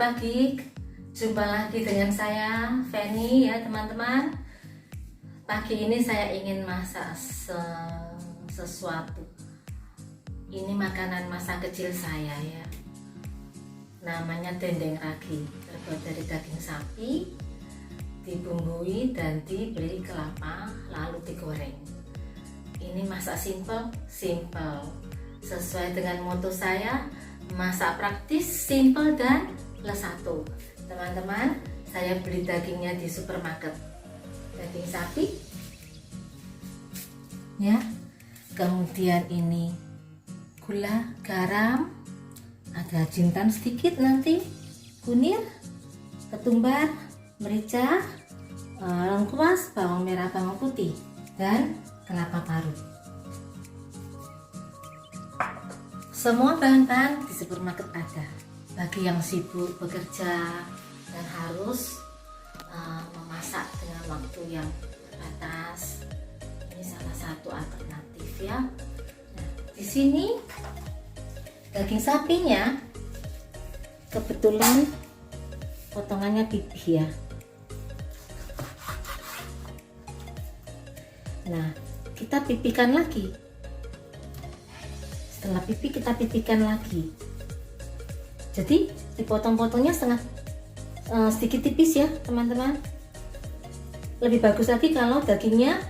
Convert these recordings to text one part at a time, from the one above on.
pagi, jumpa lagi dengan saya Feni ya teman-teman. Pagi ini saya ingin masak sesuatu. Ini makanan masa kecil saya ya. Namanya dendeng ragi, terbuat dari daging sapi, dibumbui dan diberi kelapa lalu digoreng. Ini masak simple, sesuai dengan moto saya, masak praktis, simple dan plus satu. Teman-teman, saya beli dagingnya di supermarket, daging sapi ya. Kemudian ini gula, garam, ada jintan sedikit, nanti kunir, ketumbar, merica, lengkuas, bawang merah, bawang putih, dan kelapa parut. Semua bahan-bahan di supermarket ada. Bagi yang sibuk bekerja dan harus memasak dengan waktu yang terbatas, ini salah satu alternatif ya. Nah, di sini daging sapinya kebetulan potongannya pipih ya. Nah, kita pipihkan lagi. Setelah pipih kita pipihkan lagi. Jadi dipotong-potongnya sedikit tipis ya teman-teman. Lebih bagus lagi kalau dagingnya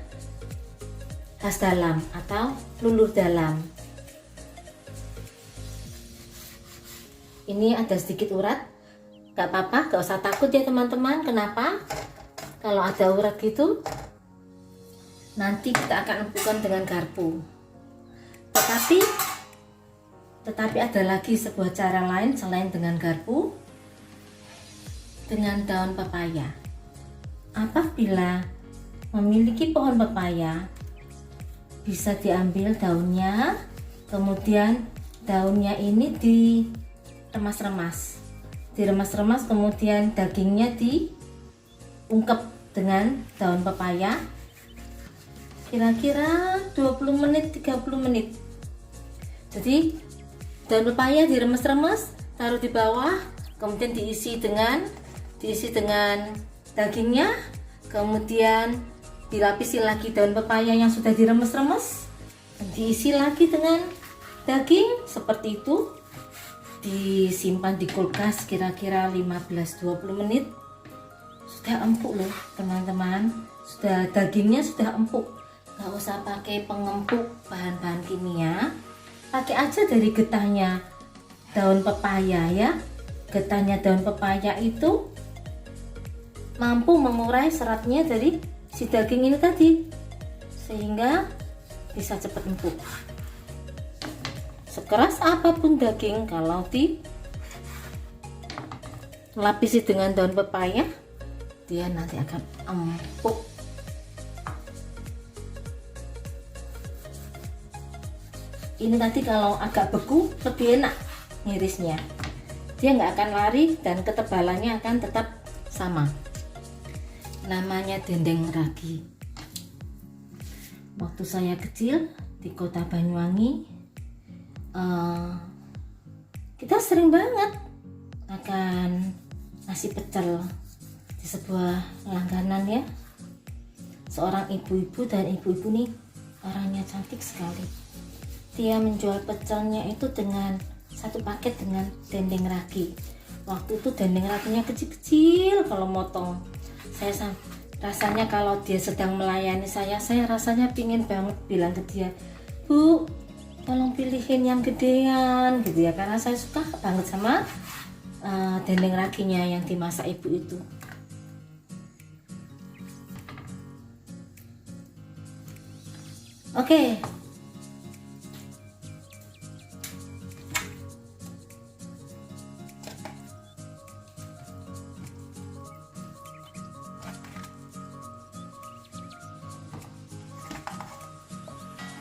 khas dalam atau lulur dalam. Ini ada sedikit urat, gak apa-apa, gak usah takut ya teman-teman. Kenapa? Kalau ada urat gitu, nanti kita akan empukan dengan garpu. Tetapi ada lagi sebuah cara lain selain dengan garpu, dengan daun pepaya. Apabila memiliki pohon pepaya, bisa diambil daunnya, kemudian daunnya ini diremas-remas, kemudian dagingnya diungkep dengan daun pepaya, kira-kira 20 menit 30 menit. Jadi daun pepaya diremes-remes, taruh di bawah, kemudian diisi dengan dagingnya, kemudian dilapisi lagi daun pepaya yang sudah diremes-remes, diisi lagi dengan daging, seperti itu. Disimpan di kulkas kira-kira 15-20 menit. Sudah empuk loh teman-teman, dagingnya sudah empuk. Gak usah pakai pengempuk bahan-bahan kimia, pakai aja dari getahnya daun pepaya ya. Getahnya daun pepaya itu mampu mengurai seratnya dari si daging ini tadi, sehingga bisa cepat empuk. Sekeras apapun daging, kalau dilapisi dengan daun pepaya, dia nanti akan empuk. Ini tadi kalau agak beku lebih enak ngirisnya, dia nggak akan lari dan ketebalannya akan tetap sama. Namanya dendeng ragi. Waktu saya kecil di kota Banyuwangi, kita sering banget makan nasi pecel di sebuah langganan ya. Seorang ibu-ibu, dan ibu-ibu nih orangnya cantik sekali. Dia menjual pecelnya itu dengan satu paket dengan dendeng ragi. Waktu itu dendeng raginya kecil-kecil kalau motong. Saya rasanya kalau dia sedang melayani saya rasanya pingin banget bilang ke dia, "Bu, tolong pilihin yang gedean," gitu ya, karena saya suka banget sama dendeng raginya yang dimasak ibu itu. Oke.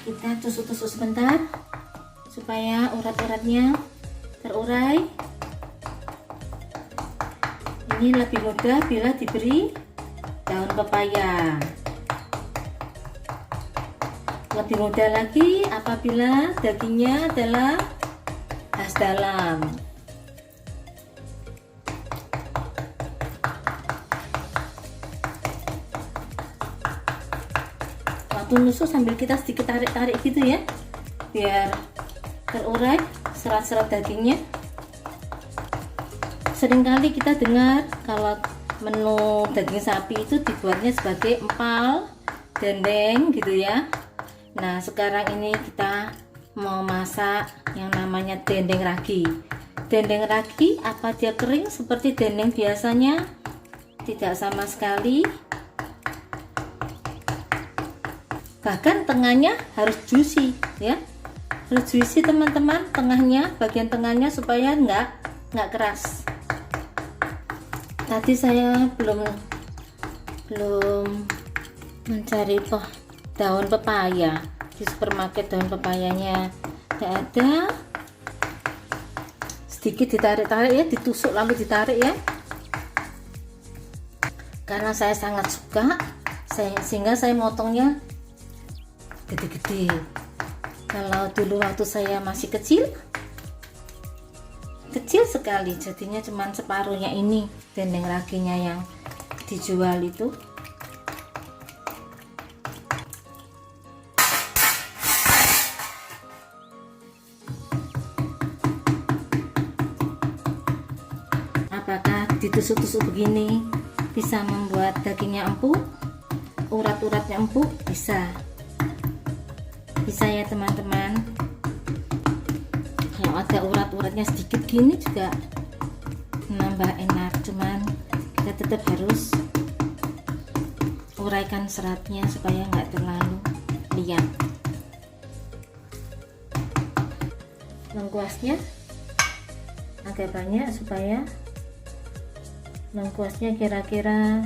Kita tusuk-tusuk sebentar supaya urat-uratnya terurai. Ini lebih mudah bila diberi daun pepaya. Lebih mudah lagi apabila dagingnya adalah khas dalam. waktu nusuk sambil kita sedikit tarik-tarik gitu ya, biar terurai serat-serat dagingnya. Seringkali kita dengar kalau menu daging sapi itu dibuatnya sebagai empal, dendeng gitu ya. Nah sekarang ini kita mau masak yang namanya dendeng ragi. Dendeng ragi apa dia kering seperti dendeng biasanya? Tidak sama sekali. Bahkan tengahnya harus juicy ya, harus juicy teman-teman, tengahnya, bagian tengahnya supaya nggak keras. Tadi saya belum mencari daun pepaya di supermarket. Daun pepayanya nggak ada. Sedikit ditarik-tarik ya, ditusuk lalu ditarik ya, karena saya sangat suka sehingga saya motongnya gede-gede. Kalau dulu waktu saya masih kecil sekali, jadinya cuman separuhnya ini dendeng raginya yang dijual itu. Apakah ditusuk-tusuk begini bisa membuat dagingnya empuk, urat-uratnya empuk? Bisa ya teman-teman. Kalau ada urat-uratnya sedikit gini juga nambah enak, cuman kita tetap harus uraikan seratnya supaya nggak terlalu liat. Lengkuasnya agak banyak supaya lengkuasnya kira-kira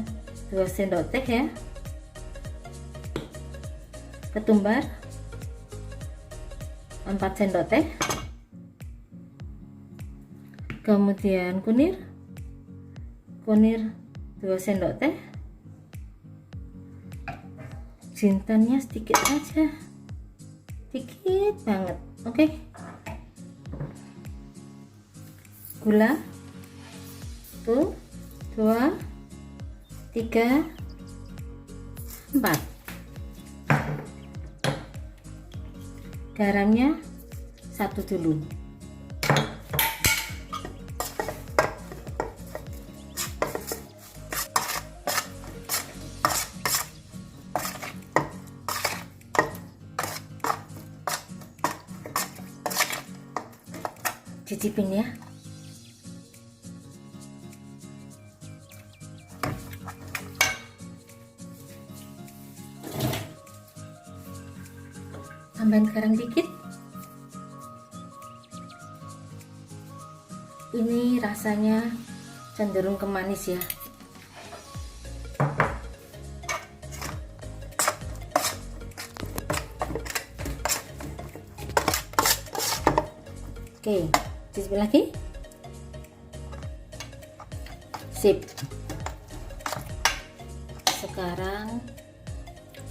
2 sendok teh ya. Ketumbar 4 sendok teh, kemudian kunir 2 sendok teh, jintannya sedikit aja, dikit banget, oke. Gula tuh 2, 3, 4. Garamnya 1 dulu. Cicipin ya. Tambahin garam dikit. Ini rasanya cenderung ke manis ya. Oke, cicipin lagi. Sip. Sekarang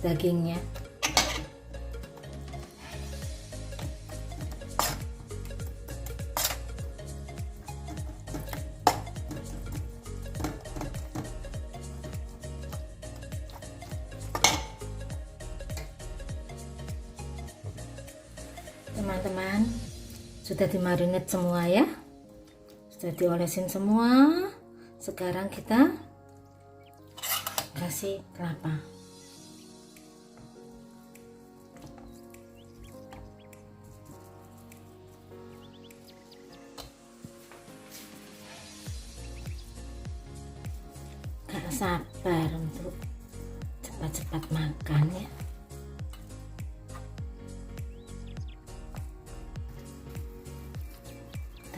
dagingnya. Teman-teman, sudah dimarinate semua ya, sudah diolesin semua. Sekarang kita kasih kelapa. Gak sabar untuk cepat-cepat makan ya.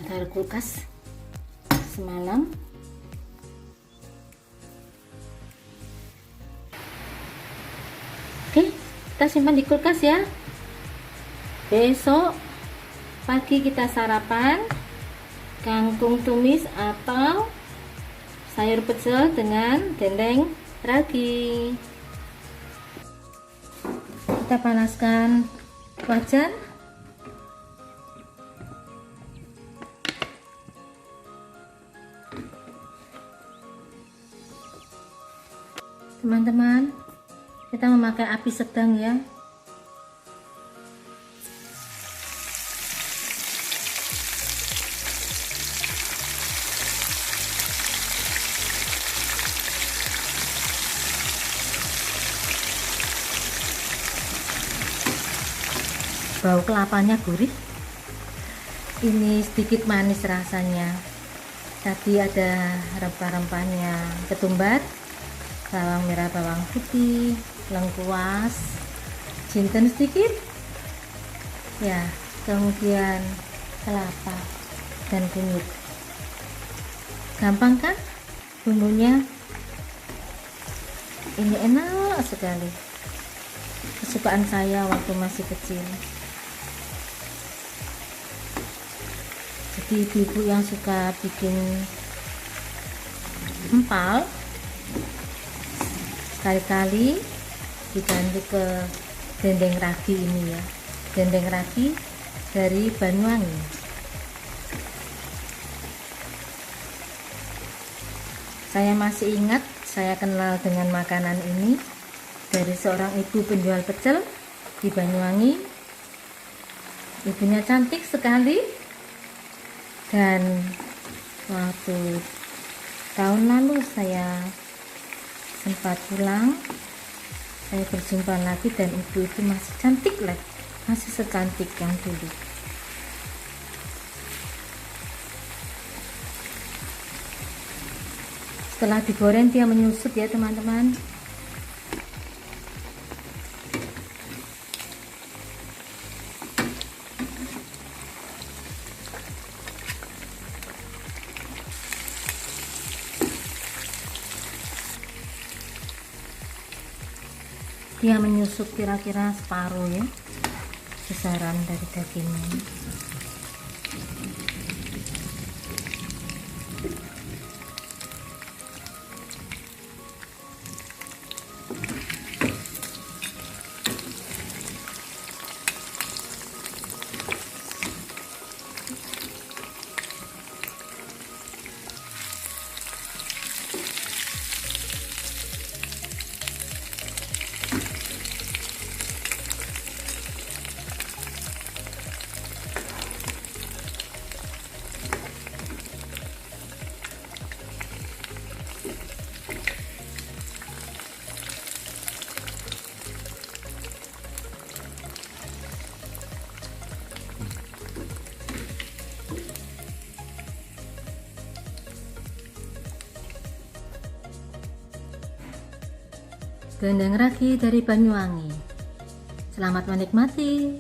Taruh kulkas semalam. Oke, kita simpan di kulkas ya. Besok pagi kita sarapan kangkung tumis atau sayur pecel dengan dendeng ragi. Kita panaskan wajan. Teman-teman, Kita memakai api sedang ya. Bau kelapanya gurih, ini sedikit manis rasanya. Tadi ada rempah-rempahnya, ketumbar, bawang merah, bawang putih, lengkuas, jinten sedikit ya, kemudian kelapa dan kunyit. Gampang kan bumbunya? Ini enak sekali, kesukaan saya waktu masih kecil. Jadi ibu-ibu yang suka bikin empal, sekali-kali dibantu ke dendeng ragi ini ya, dendeng ragi dari Banyuwangi. Saya masih ingat, saya kenal dengan makanan ini dari seorang ibu penjual pecel di Banyuwangi. Ibunya cantik sekali, dan waktu tahun lalu saya sempat pulang, saya berjumpa lagi dan ibu itu masih cantik lagi, masih secantik yang dulu. Setelah digoreng dia menyusut ya teman-teman. Dia menyusut kira-kira separuh ya, besaran dari dagingnya. Dendeng ragi dari Banyuwangi. Selamat menikmati.